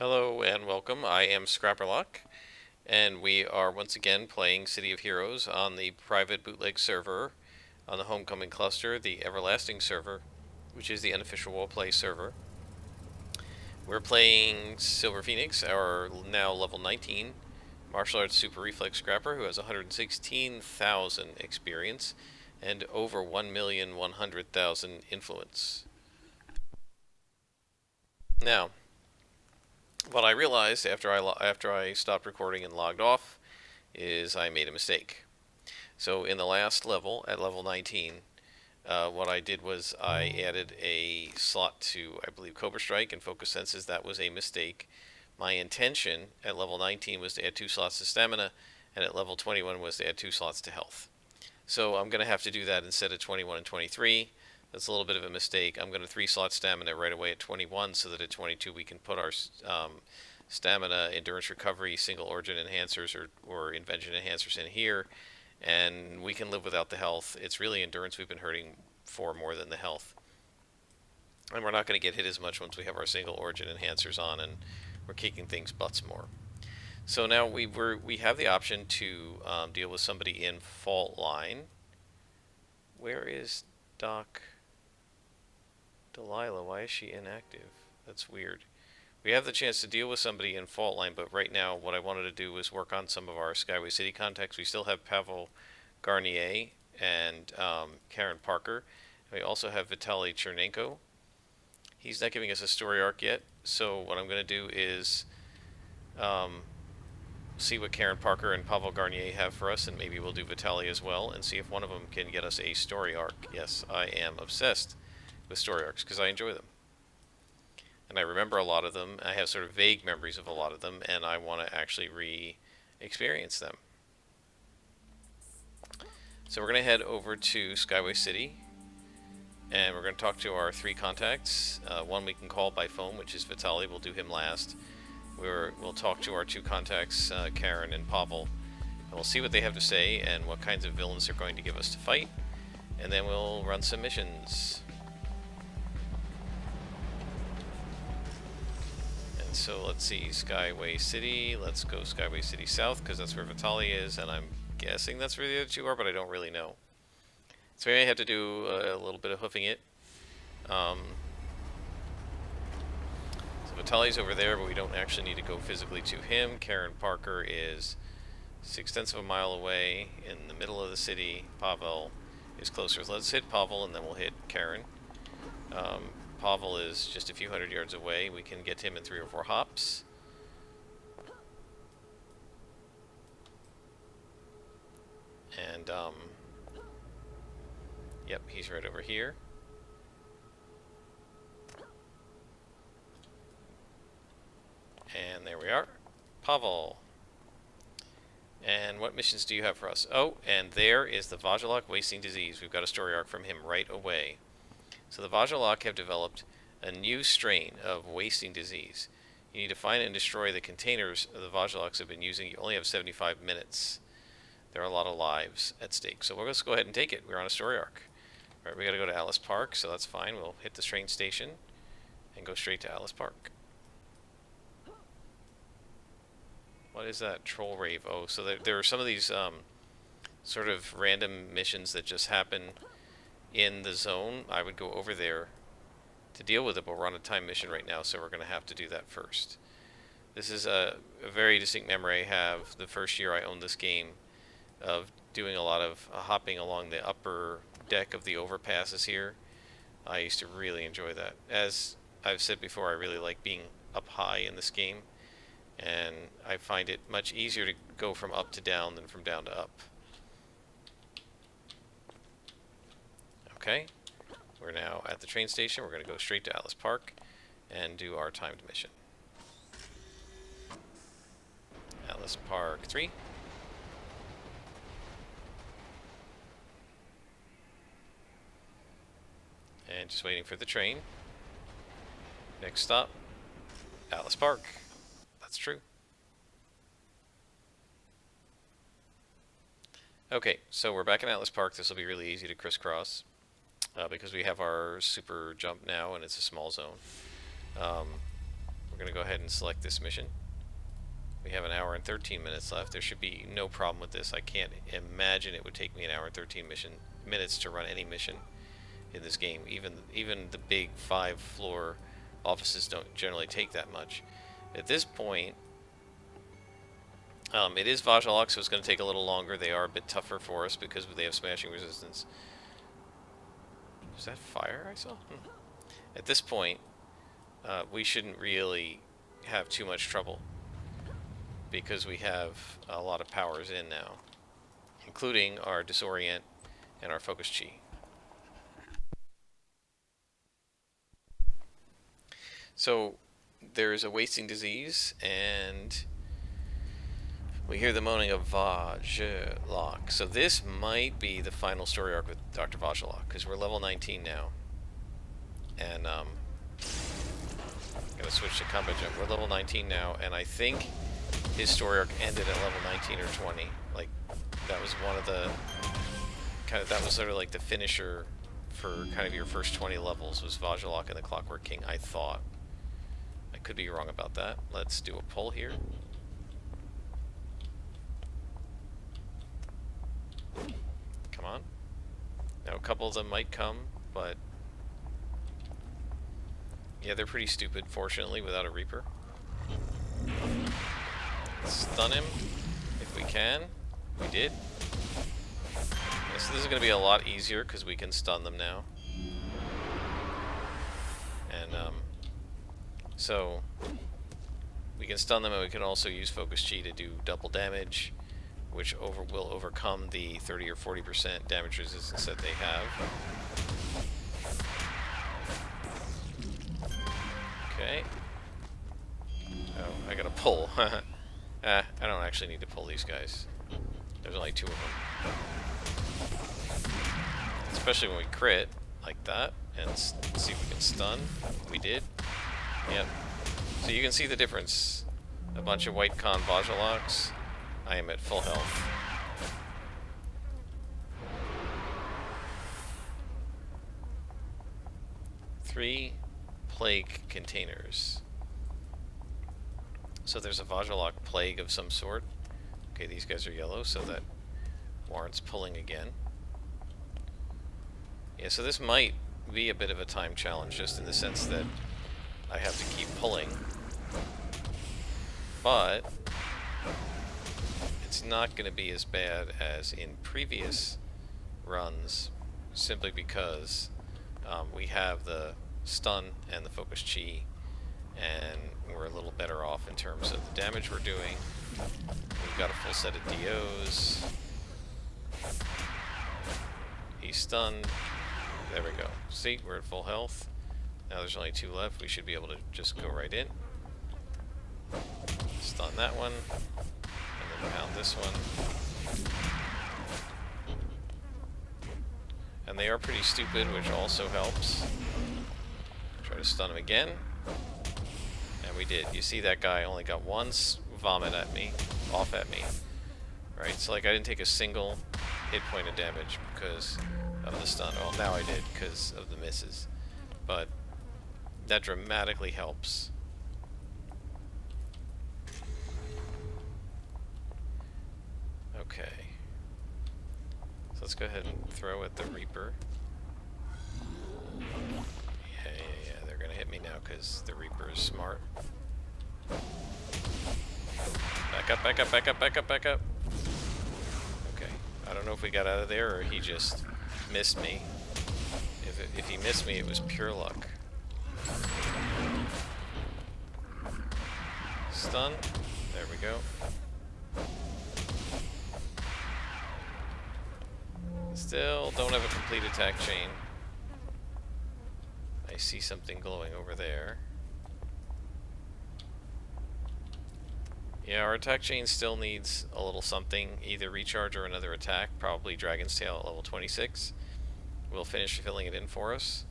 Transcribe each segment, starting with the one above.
Hello and welcome. I am Scrapperlock, and we are once again playing City of Heroes on the private bootleg server on the Homecoming cluster, the Everlasting server, which is the unofficial roleplay server. We're playing Silver Phoenix, our now level 19 martial arts super reflex scrapper who has 116,000 experience and over 1,100,000 influence. Now, what I realized after I stopped recording and logged off is I made a mistake. So in the last level, at level 19, what I did was I added a slot to, I believe, Cobra Strike and Focus Senses. That was a mistake. My intention at level 19 was to add 2 slots to Stamina, and at level 21 was to add 2 slots to Health. So I'm going to have to do that instead of 21 and 23. That's a little bit of a mistake. I'm going to 3-slot Stamina right away at 21 so that at 22 we can put our Stamina, Endurance Recovery, Single Origin Enhancers, or Invention Enhancers in here, and we can live without the health. It's really endurance we've been hurting for more than the health. And we're not going to get hit as much once we have our single origin enhancers on and we're kicking things butts more. So now we have the option to deal with somebody in fault line. Where is Doc Delilah? Why is she inactive? That's weird. We have the chance to deal with somebody in fault line, but right now what I wanted to do was work on some of our Skyway City contacts. We still have Pavel Garnier and Karen Parker. And we also have Vitaly Chernenko. He's not giving us a story arc yet, so what I'm going to do is see what Karen Parker and Pavel Garnier have for us, and maybe we'll do Vitaly as well, and see if one of them can get us a story arc. Yes, I am obsessed with story arcs because I enjoy them. And I remember a lot of them. I have sort of vague memories of a lot of them, and I want to actually re-experience them. So we're going to head over to Skyway City, and we're going to talk to our 3 contacts. One we can call by phone, which is Vitaly. We'll do him last. We'll talk to our 2 contacts, Karen and Pavel, and we'll see what they have to say and what kinds of villains they're going to give us to fight, and then we'll run some missions. So let's see, Skyway City. Let's go Skyway City South because that's where Vitaly is, and I'm guessing that's where the other 2 are, but I don't really know. So we may have to do a little bit of hoofing it. So Vitaly's over there, but we don't actually need to go physically to him. Karen Parker is 6/10 of a mile away in the middle of the city. Pavel is closer. Let's hit Pavel, and then we'll hit Karen. Pavel is just a few hundred yards away. We can get him in 3 or 4 hops. And, yep, he's right over here. And there we are. Pavel. And what missions do you have for us? Oh, and there is the Vajilok Wasting Disease. We've got a story arc from him right away. So the Vajilok have developed a new strain of wasting disease. You need to find and destroy the containers the Vajiloks have been using. You only have 75 minutes. There are a lot of lives at stake. So we'll just go ahead and take it. We're on a story arc. Alright, we gotta go to Alice Park, so that's fine. We'll hit the train station and go straight to Alice Park. What is that? Troll Rave. Oh, so there are some of these sort of random missions that just happen in the zone. I would go over there to deal with it, but we're on a time mission right now, so we're going to have to do that first. This is a very distinct memory I have the first year I owned this game of doing a lot of hopping along the upper deck of the overpasses here. I used to really enjoy that. As I've said before, I really like being up high in this game, and I find it much easier to go from up to down than from down to up. Okay, we're now at the train station. We're going to go straight to Alice Park and do our timed mission. Alice Park 3. And just waiting for the train. Next stop, Alice Park. That's true. Okay, so we're back in Atlas Park. This will be really easy to crisscross because we have our super jump now and it's a small zone. We're going to to go ahead and select this mission. We have an hour and 13 minutes left. There should be no problem with this. I can't imagine it would take me an hour and 13 minutes to run any mission in this game. Even the big 5-floor offices don't generally take that much. At this point, it is Vajjalak, so it's going to take a little longer. They are a bit tougher for us because they have smashing resistance. Is that fire I saw? At this point, we shouldn't really have too much trouble because we have a lot of powers in now, including our Disorient and our Focus Chi. So there's a wasting disease, and we hear the moaning of Vajjalak. So this might be the final story arc with Dr. Vajjalak, because we're level 19 now. And gotta switch to combat jump. We're level 19 now, and I think his story arc ended at level 19 or 20. Like, that was one of the that was sort of like the finisher for kind of your first 20 levels, was Vajjalak and the Clockwork King, I thought. I could be wrong about that. Let's do a pull here. Come on. Now a couple of them might come, but yeah, they're pretty stupid, fortunately, without a Reaper. Stun him if we can. We did. Yeah, so this is going to be a lot easier because we can stun them now. And so we can stun them, and we can also use Focus Chi to do double damage, which will overcome the 30 or 40% damage resistance that they have. Okay. Oh, I gotta pull. I don't actually need to pull these guys. There's only 2 of them. Especially when we crit like that and see if we can stun. We did. Yep. So you can see the difference. A bunch of white con Vajjalaks. I am at full health. Three plague containers. So there's a Vajjalak plague of some sort. Okay, these guys are yellow, so that warrants pulling again. Yeah, so this might be a bit of a time challenge, just in the sense that I have to keep pulling. But it's not going to be as bad as in previous runs, simply because we have the stun and the Focus Chi, and we're a little better off in terms of the damage we're doing. We've got a full set of DOs. He's stunned. There we go. See, we're at full health. Now there's only 2 left. We should be able to just go right in. Stun that one. And then pound this one. And they are pretty stupid, which also helps. Try to stun him again. And we did. You see that guy only got one vomit at me, off at me. Right? So like I didn't take a single hit point of damage because of the stun. Well, now I did because of the misses. But that dramatically helps. Okay. So let's go ahead and throw at the Reaper. Yeah, they're gonna hit me now because the Reaper is smart. Back up, back up, back up, back up, back up. Okay. I don't know if we got out of there or he just missed me. If he missed me, it was pure luck. Stun. There we go. Still don't have a complete attack chain. I see something glowing over there. Yeah, our attack chain still needs a little something, either recharge or another attack, probably Dragon's Tail at level 26. We'll finish filling it in for us.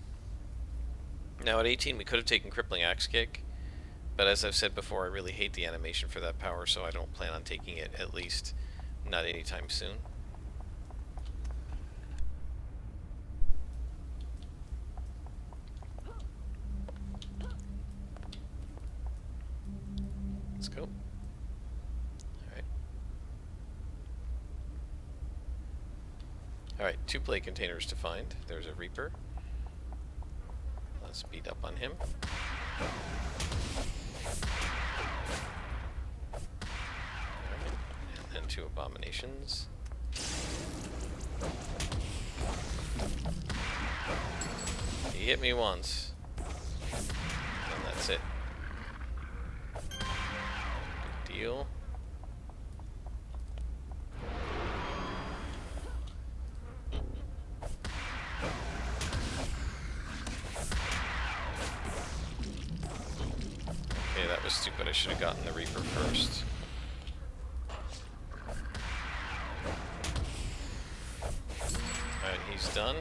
Now at 18 we could have taken Crippling Axe Kick, but as I've said before, I really hate the animation for that power, so I don't plan on taking it, at least not anytime soon. go. Alright. Alright, 2 plate containers to find. There's a Reaper. Let's beat up on him. Alright, and then 2 abominations. He hit me once. And that's it. Good deal. Okay, that was stupid. I should have gotten the Reaper first. Alright, he's done.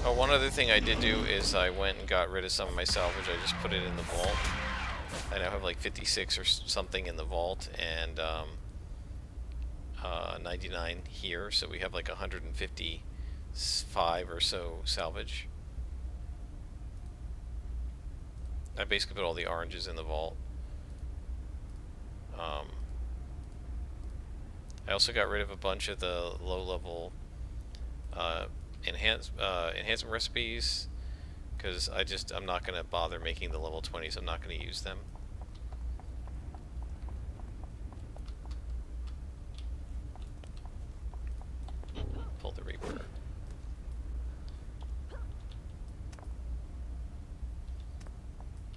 Oh, one other thing I did do is I went and got rid of some of my salvage. I just put it in the vault. I now have like 56 or something in the vault, and 99 here, so we have like 155 or so salvage. I basically put all the oranges in the vault. I also got rid of a bunch of the low-level enhancement recipes, because I'm not going to bother making the level 20s. I'm not going to use them. Pull the Reaper.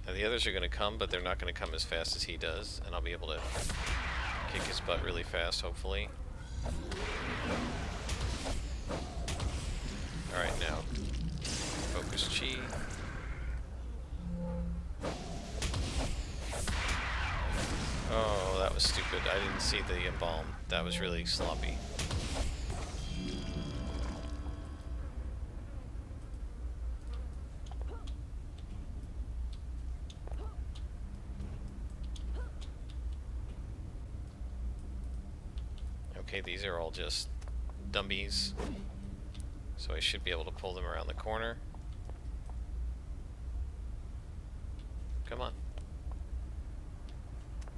Now the others are going to come, but they're not going to come as fast as he does, and I'll be able to kick his butt really fast, hopefully. Alright, now focus chi. Oh, that was stupid. I didn't see the embalm. That was really sloppy. Okay, these are all just dummies. So I should be able to pull them around the corner. Come on.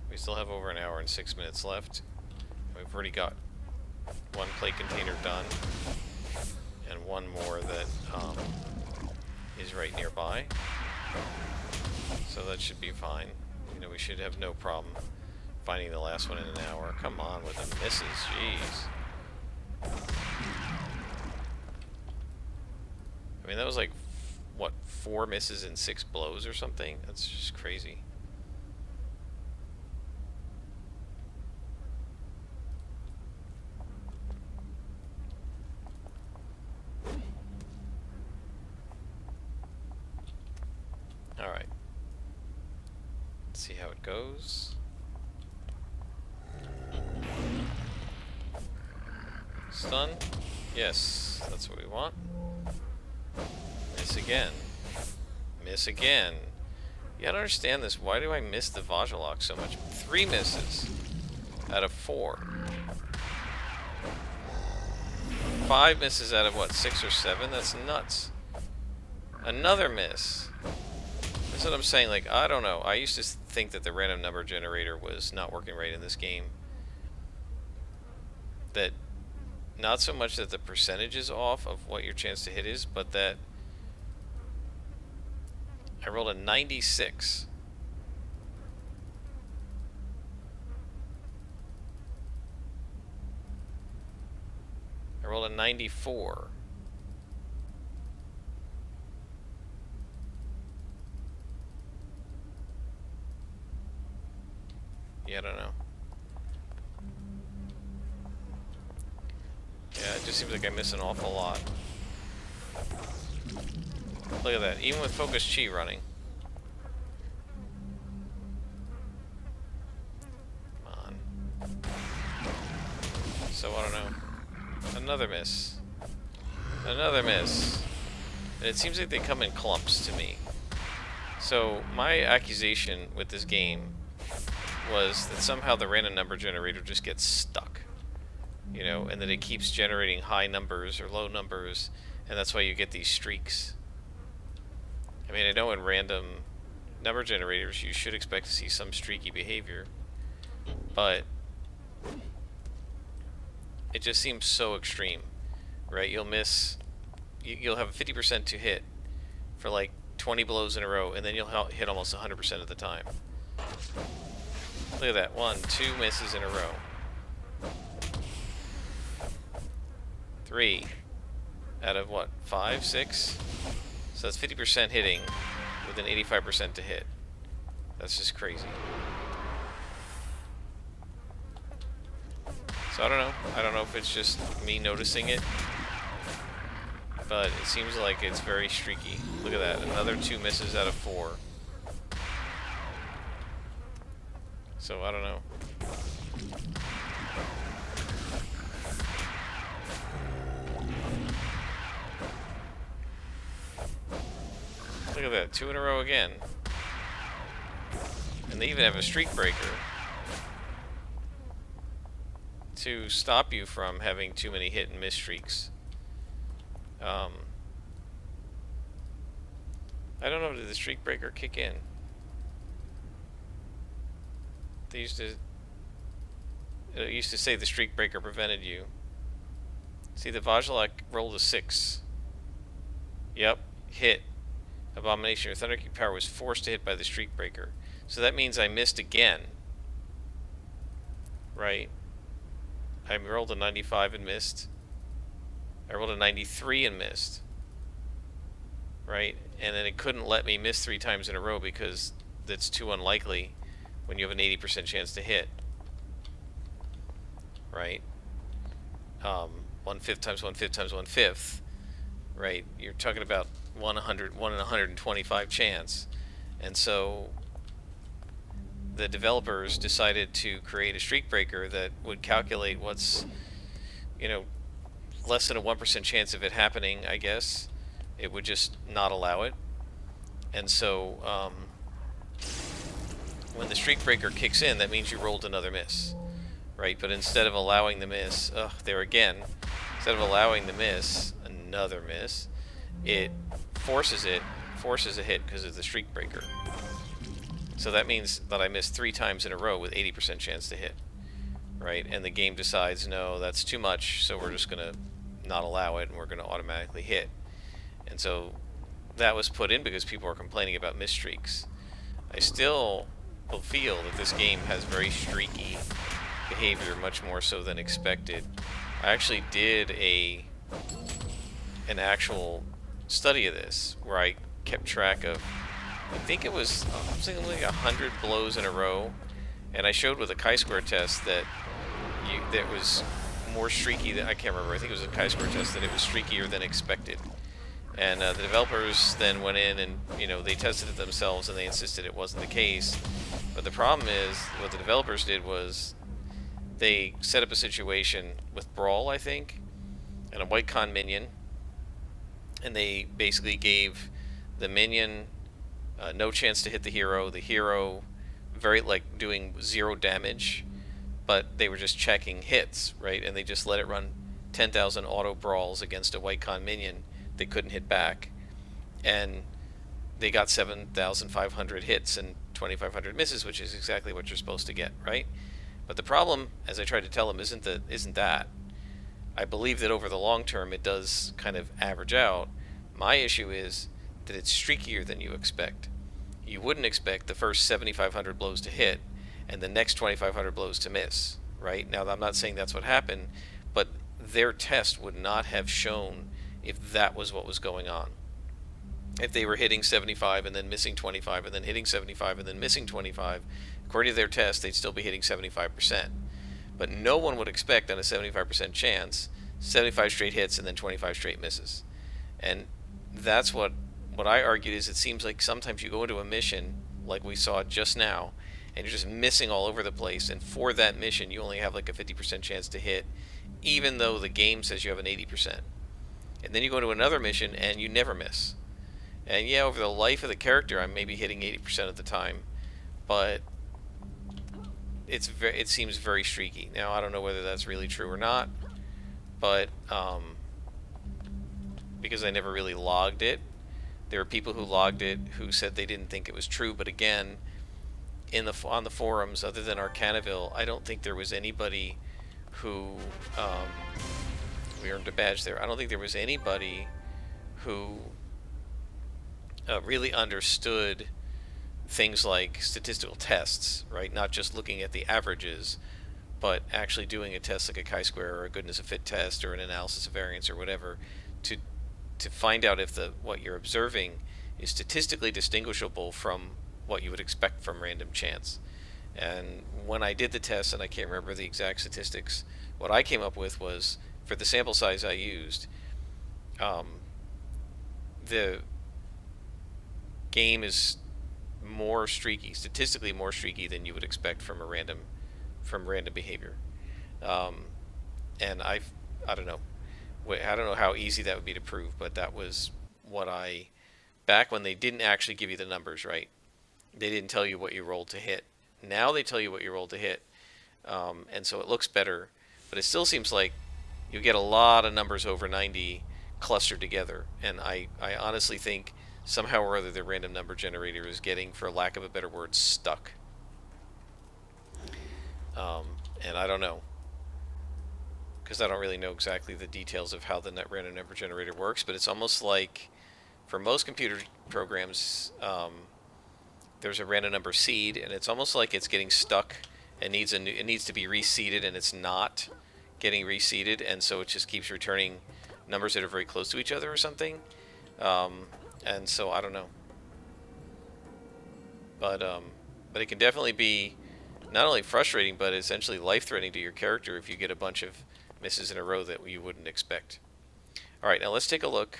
We still have over an hour and 6 minutes left. We've already got 1 plate container done, and 1 more that is right nearby. So that should be fine. You know, we should have no problem finding the last one in an hour. Come on with the misses, jeez. I mean, that was like, what, 4 misses and 6 blows or something? That's just crazy. Alright. Let's see how it goes. Stun? Yes, that's what we want. Miss again. Miss again. You gotta understand this. Why do I miss the Vajjalok so much? 3 misses out of 4. 5 misses out of what, 6 or 7? That's nuts. Another miss. That's what I'm saying. Like, I don't know. I used to think that the random number generator was not working right in this game. That not so much that the percentage is off of what your chance to hit is, but that I rolled a 96. I rolled a 94. Yeah, I don't know. Yeah, it just seems like I miss an awful lot. Look at that, even with Focus Chi running. Come on. So, I don't know. Another miss. Another miss. And it seems like they come in clumps to me. So, my accusation with this game was that somehow the random number generator just gets stuck. You know, and that it keeps generating high numbers or low numbers, and that's why you get these streaks. I mean, I know in random number generators you should expect to see some streaky behavior, but it just seems so extreme, right? You'll miss, you'll have a 50% to hit for like 20 blows in a row, and then you'll hit almost 100% of the time. Look at that. 1, 2 misses in a row. 3 out of what? 5, 6? So that's 50% hitting with an 85% to hit. That's just crazy. So I don't know. I don't know if it's just me noticing it, but it seems like it's very streaky. Look at that. Another 2 misses out of 4. So I don't know. Look at that. 2 in a row again. And they even have a streak breaker to stop you from having too many hit and miss streaks. I don't know, did the streak breaker kick in? They used to, it used to say the streak breaker prevented you. See, the Vajjalak rolled a 6. Yep, hit. Abomination or Thunderkick Power was forced to hit by the streak breaker. So that means I missed again. Right? I rolled a 95 and missed. I rolled a 93 and missed. Right? And then it couldn't let me miss 3 times in a row because that's too unlikely when you have an 80% chance to hit. Right? 1/5 times 1/5 times 1/5. Right? You're talking about 1 in 125 chance. And so the developers decided to create a streak breaker that would calculate what's, you know, less than a 1% chance of it happening, I guess. It would just not allow it. And so when the streak breaker kicks in, that means you rolled another miss, right? But instead of allowing the miss, there again, instead of allowing the miss, another miss, it forces a hit because of the streak breaker. So that means that I missed 3 times in a row with 80% chance to hit, right? And the game decides, no, that's too much, so we're just going to not allow it, and we're going to automatically hit. And so that was put in because people are complaining about miss streaks. I still feel that this game has very streaky behavior, much more so than expected. I actually did an actual study of this where I kept track of, I think it was something like 100 blows in a row, and I showed with a chi-square test that that was more streaky than, I can't remember, I think it was a chi-square test, that it was streakier than expected. And the developers then went in and, they tested it themselves and they insisted it wasn't the case. But the problem is, what the developers did was they set up a situation with Brawl, I think, and a White Con minion, and they basically gave the minion no chance to hit the hero very, doing 0 damage, but they were just checking hits, right? And they just let it run 10,000 auto brawls against a White Con minion they couldn't hit back, and they got 7,500 hits and 2,500 misses, which is exactly what you're supposed to get, right? But the problem, as I tried to tell them, isn't that. I believe that over the long term it does kind of average out. My issue is that it's streakier than you expect. You wouldn't expect the first 7,500 blows to hit and the next 2,500 blows to miss, right? Now, I'm not saying that's what happened, but their test would not have shown if that was what was going on. If they were hitting 75 and then missing 25 and then hitting 75 and then missing 25, according to their test, they'd still be hitting 75%. But no one would expect on a 75% chance 75 straight hits and then 25 straight misses. And that's what I argued is, it seems like sometimes you go into a mission like we saw just now and you're just missing all over the place, and for that mission you only have like a 50% chance to hit, even though the game says you have an 80%. And then you go to another mission and you never miss. And yeah, over the life of the character I'm maybe hitting 80% of the time, but it seems very streaky. Now, I don't know whether that's really true or not, but because I never really logged it, There are people who logged it who said they didn't think it was true, but again, on the forums, other than Arcanaville, I don't think there was anybody who we earned a badge there. I don't think there was anybody who really understood things like statistical tests, right? Not just looking at the averages, but actually doing a test like a chi-square or a goodness of fit test or an analysis of variance or whatever to find out if what you're observing is statistically distinguishable from what you would expect from random chance. And when I did the test, and I can't remember the exact statistics, what I came up with was, for the sample size I used, the game is more streaky, statistically more streaky than you would expect from random behavior. And I don't know. I don't know how easy that would be to prove, but that was what back when they didn't actually give you the numbers, right? They didn't tell you what you rolled to hit. Now they tell you what you rolled to hit, and so it looks better, but it still seems like you get a lot of numbers over 90 clustered together, and I honestly think somehow or other the random number generator is getting, for lack of a better word, stuck. And I don't know, because I don't really know exactly the details of how the random number generator works, but it's almost like, for most computer programs, there's a random number seed, and it's almost like it's getting stuck and it needs to be reseeded, and it's not getting reseeded, and so it just keeps returning numbers that are very close to each other or something. And so I don't know, but it can definitely be not only frustrating but essentially life-threatening to your character if you get a bunch of misses in a row that you wouldn't expect. All right, now let's take a look.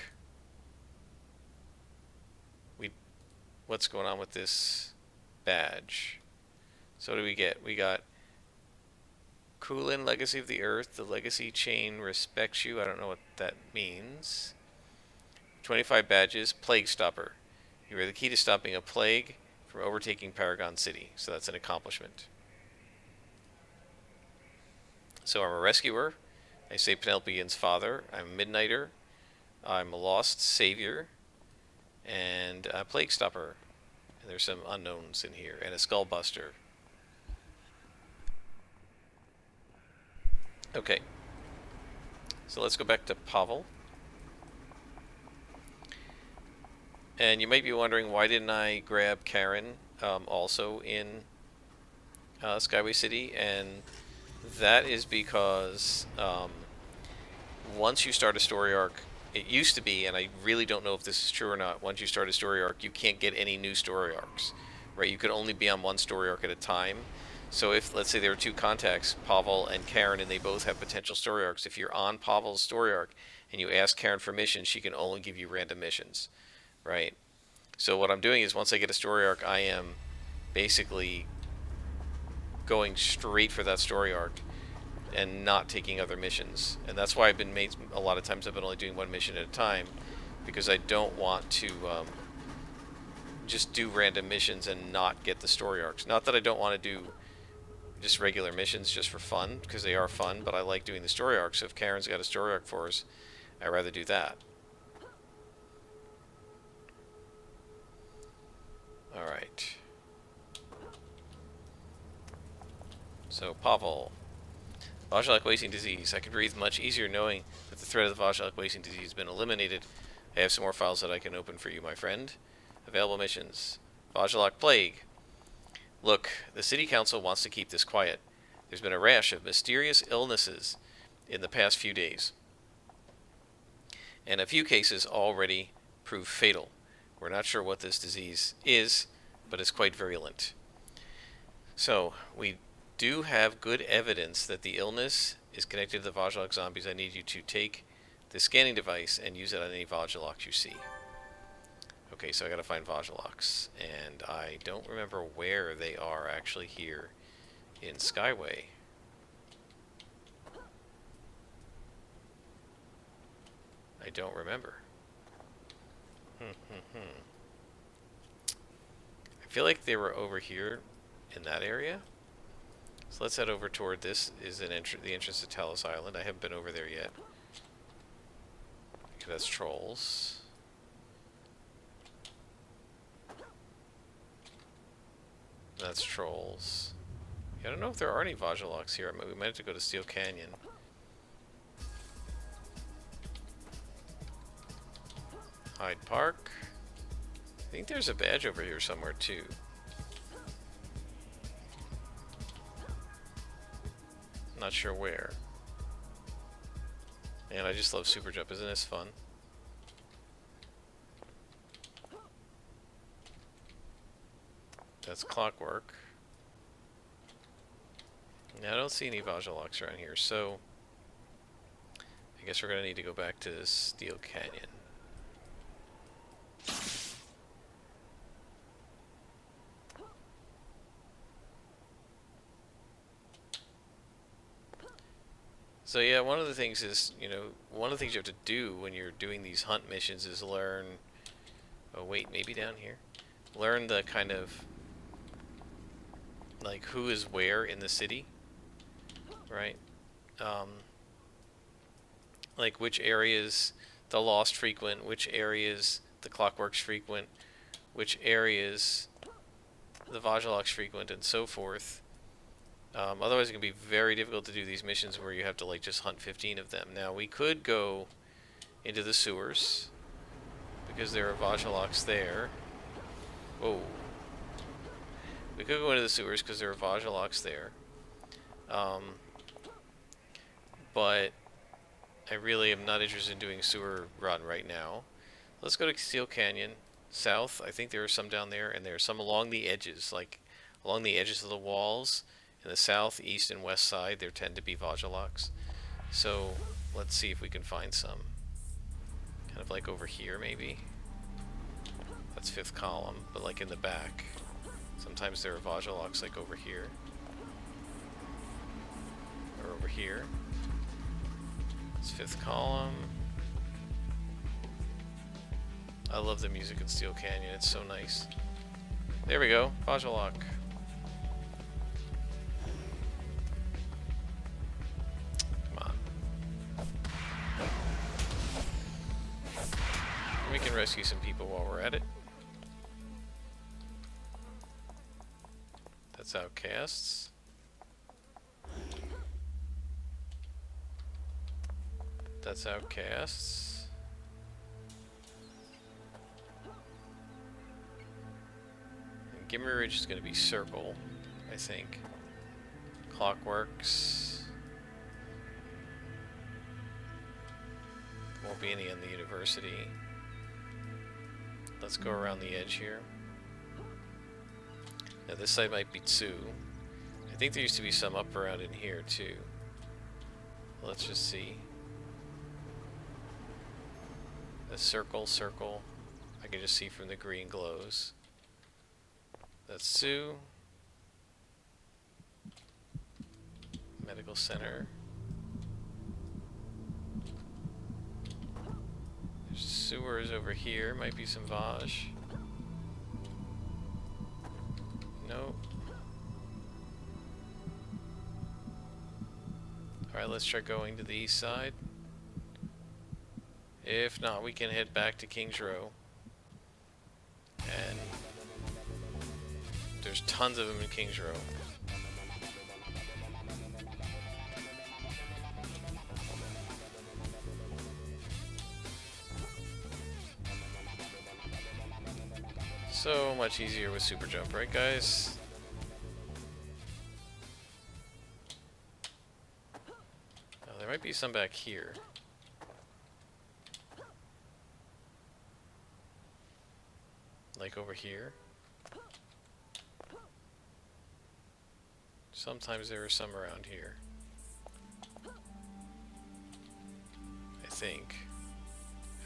What's going on with this badge? So what do we get? We got Kulin, Legacy of the Earth. The legacy chain respects you. I don't know what that means. 25 badges. Plague Stopper. You are the key to stopping a plague from overtaking Paragon City. So that's an accomplishment. So I'm a rescuer. I save Penelope Inn's father. I'm a Midnighter. I'm a lost savior. And a Plague Stopper. And there's some unknowns in here. And a Skullbuster. Okay. So let's go back to Pavel. And you might be wondering, why didn't I grab Karen also in Skyway City? And that is because once you start a story arc, it used to be, and I really don't know if this is true or not, once you start a story arc, you can't get any new story arcs, right? You could only be on one story arc at a time. So if, let's say there are two contacts, Pavel and Karen, and they both have potential story arcs, if you're on Pavel's story arc and you ask Karen for missions, she can only give you random missions, right? So what I'm doing is, once I get a story arc, I am basically going straight for that story arc and not taking other missions. And that's why a lot of times I've been only doing one mission at a time, because I don't want to just do random missions and not get the story arcs. Not that I don't want to do just regular missions just for fun, because they are fun, but I like doing the story arcs. So if Karen's got a story arc for us, I'd rather do that. Alright. So, Pavel. Vajalak wasting disease. I can breathe much easier knowing that the threat of the Vajalak wasting disease has been eliminated. I have some more files that I can open for you, my friend. Available missions. Vajalak Plague. Look, the City Council wants to keep this quiet. There's been a rash of mysterious illnesses in the past few days, and a few cases already proved fatal. We're not sure what this disease is, but it's quite virulent. So, we do have good evidence that the illness is connected to the Vajalak zombies. I need you to take the scanning device and use it on any Vajaloks you see. Okay, so I gotta find Vajaloks, and I don't remember where they are actually here in Skyway. I don't remember. I feel like they were over here in that area. So let's head over toward this. Is the entrance to Talos Island. I haven't been over there yet. Okay, that's trolls. That's trolls. Yeah, I don't know if there are any Vajaloks here. I mean, we might have to go to Steel Canyon. Hyde Park. I think there's a badge over here somewhere too. Not sure where. And I just love Super Jump. Isn't this fun? That's Clockwork. Now I don't see any Vajaloks around here, so I guess we're gonna need to go back to Steel Canyon. So yeah, one of the things is, you know, one of the things you have to do when you're doing these hunt missions is learn... Oh wait, maybe down here? Learn the kind of... like, who is where in the city, right? Like, which areas the Lost frequent, which areas the Clockworks frequent, which areas the Vajaloks frequent, and so forth. Otherwise it can be very difficult to do these missions where you have to, like, just hunt 15 of them. Now, we could go into the sewers, because there are Vajaloks there. Whoa. We could go into the sewers because there are Vajaloks there. But I really am not interested in doing a sewer run right now. Let's go to Steel Canyon. South, I think there are some down there, and there are some along the edges, like along the edges of the walls. In the south, east, and west side, there tend to be Vajaloks. So let's see if we can find some. Kind of like over here, maybe. That's fifth column, but like in the back. Sometimes there are Vajaloks like over here. Or over here. It's fifth column. I love the music in Steel Canyon, it's so nice. There we go, Vajalok. Come on. We can rescue some people while we're at it. That's Outcasts. That's Outcasts. And Gimmer Ridge is going to be Circle, I think. Clockworks. Won't be any on the University. Let's go around the edge here. Now this side might be Tsu. I think there used to be some up around in here too. Let's just see. A circle, circle. I can just see from the green glows. That's Tsu. Medical Center. There's sewers over here. Might be some Vaj. Nope. Alright, let's try going to the east side. If not, we can head back to Kings Row. And there's tons of them in Kings Row. So much easier with Super Jump, right guys? Oh, there might be some back here. Like over here. Sometimes there are some around here. I think.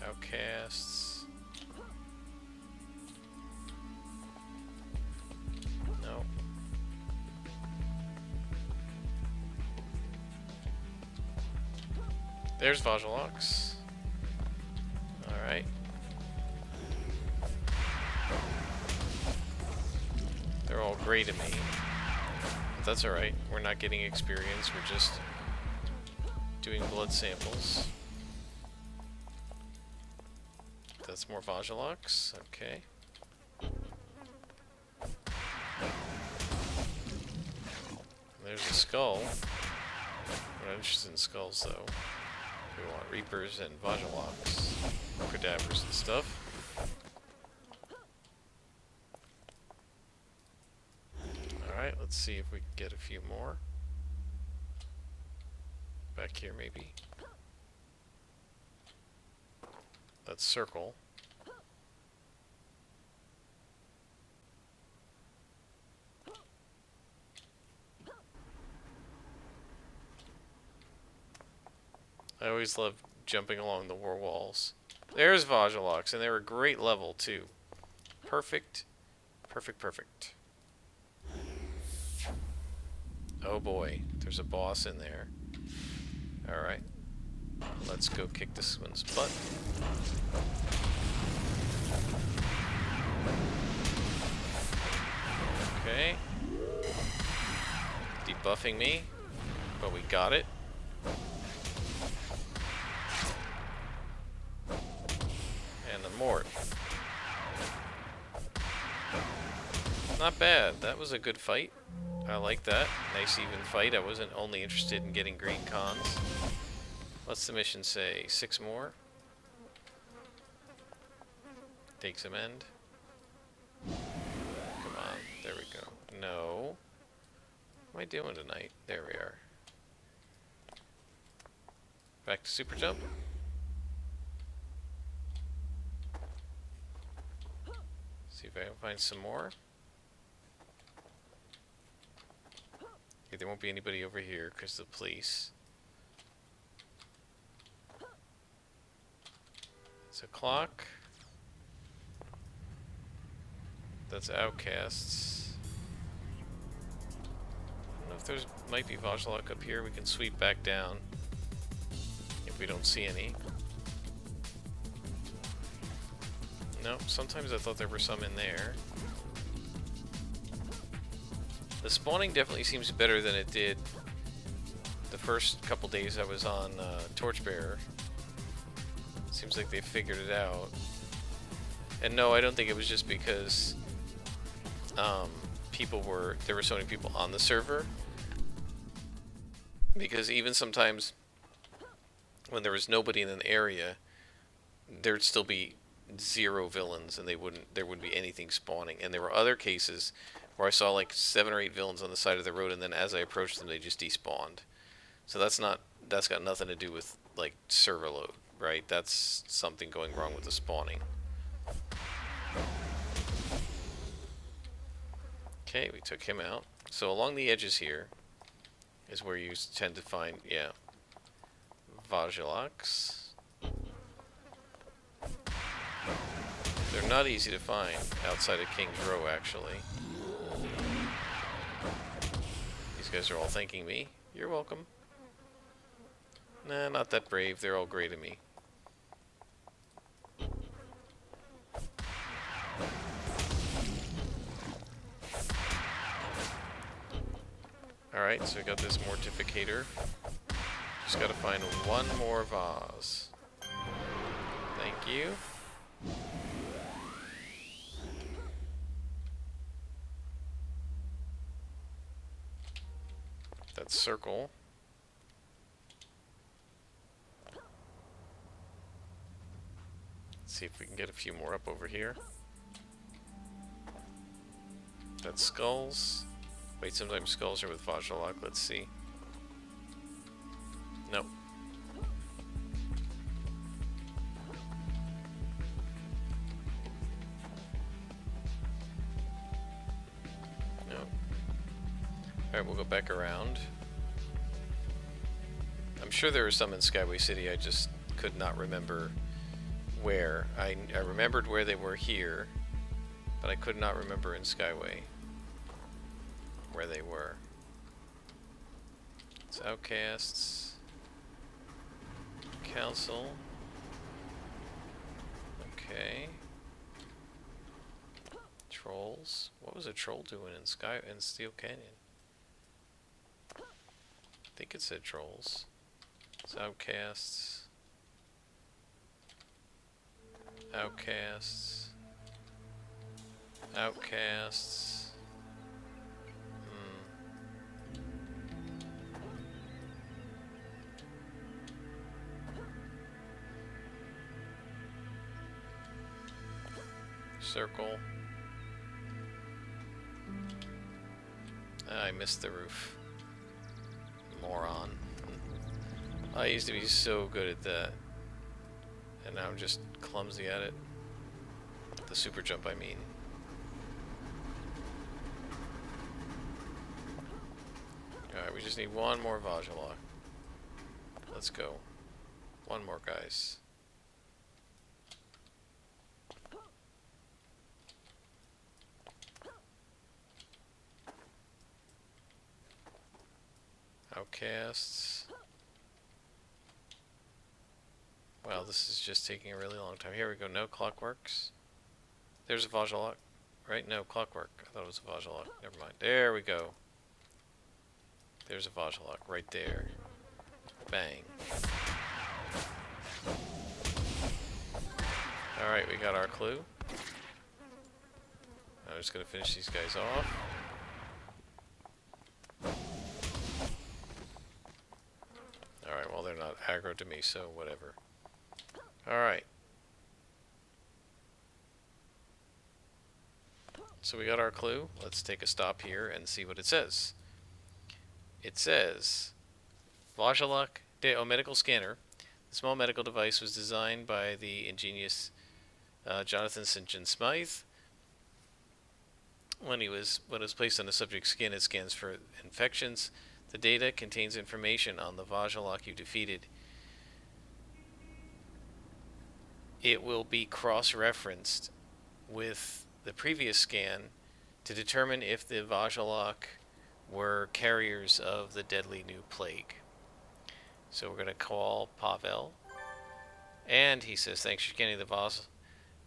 Outcasts. No. There's Vajaloks. Alright. They're all gray to me. But that's alright. We're not getting experience, we're just doing blood samples. That's more Vajaloks. Okay. skull. We're not interested in skulls, though. We want Reapers and Vajaloks, Cadavers and stuff. Alright, let's see if we can get a few more. Back here, maybe. That's circle. I always love jumping along the war walls. There's Vajaloks, and they're a great level, too. Perfect. Perfect, perfect. Oh boy, there's a boss in there. Alright. Let's go kick this one's butt. Okay. Debuffing me, but we got it. And the Mort. Not bad. That was a good fight. I like that. Nice even fight. I wasn't only interested in getting green cons. What's the mission say? 6 more? Take some end. Come on. There we go. No. What am I doing tonight? There we are. Back to super jump. See if I can find some more. Okay, there won't be anybody over here because of the police. It's a clock. That's outcasts. I don't know if there's might be Vajlok up here. We can sweep back down if we don't see any. No, sometimes I thought there were some in there. The spawning definitely seems better than it did the first couple days I was on Torchbearer. Seems like they figured it out. And no, I don't think it was just because there were so many people on the server. Because even sometimes when there was nobody in an area, there'd still be 0 villains, and there wouldn't be anything spawning. And there were other cases where I saw like 7 or 8 villains on the side of the road, and then as I approached them, they just despawned. So that's got nothing to do with like server load, right? That's something going wrong with the spawning. Okay, we took him out. So along the edges here is where you tend to find, yeah, Vajaloks. They're not easy to find outside of King's Row, actually. These guys are all thanking me. You're welcome. Nah, not that brave. They're all great at me. Alright, so we got this Mortificator. Just gotta find one more vase. Thank you. That's circle. Let's see if we can get a few more up over here. That's skulls. Wait, sometimes skulls are with Vajlok. Let's see. Nope. Nope. Alright, we'll go back around. I'm sure there were some in Skyway City, I just could not remember where. I remembered where they were here, but I could not remember in Skyway where they were. It's Outcasts. Council. Okay. Trolls. What was a troll doing in Steel Canyon? I think it said trolls. It's Outcasts. Outcasts. Outcasts. circle. I missed the roof. Moron. I used to be so good at that. And now I'm just clumsy at it. The super jump, I mean. Alright, we just need one more Vajalock. Let's go. One more, guys. Outcasts. Wow, this is just taking a really long time. Here we go. No Clockworks. There's a Vajalock. Right? No, Clockwork. I thought it was a Vajalock. Never mind. There we go. There's a Vajalock right there. Bang. Alright, we got our clue. I'm just going to finish these guys off. Alright, well they're not aggro to me, so whatever. Alright. So we got our clue. Let's take a stop here and see what it says. It says, Vajalock medical scanner. The small medical device was designed by the ingenious Jonathan St. John Smythe. When it was placed on the subject's skin, it scans for infections. The data contains information on the Vajalock you defeated. It will be cross-referenced with the previous scan to determine if the Vajalock were carriers of the deadly new plague. So we're going to call Pavel, and he says, thanks for scanning the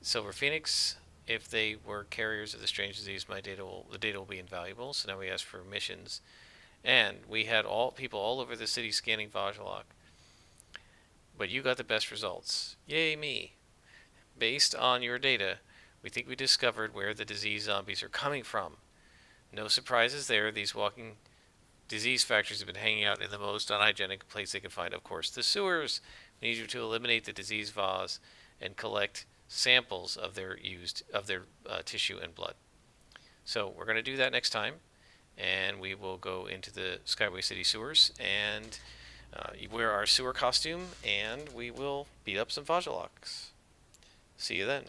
Silver Phoenix. If they were carriers of the strange disease, the data will be invaluable. So now we ask for missions, and we had people all over the city scanning Vajalock, but you got the best results. Yay me! Based on your data, we think we discovered where the disease zombies are coming from. No surprises there. These walking disease factories have been hanging out in the most unhygienic place they can find. Of course, the sewers. We need you to eliminate the disease vase and collect samples of their tissue and blood. So we're going to do that next time, and we will go into the Skyway City sewers and wear our sewer costume, and we will beat up some Vajalocks. See you then.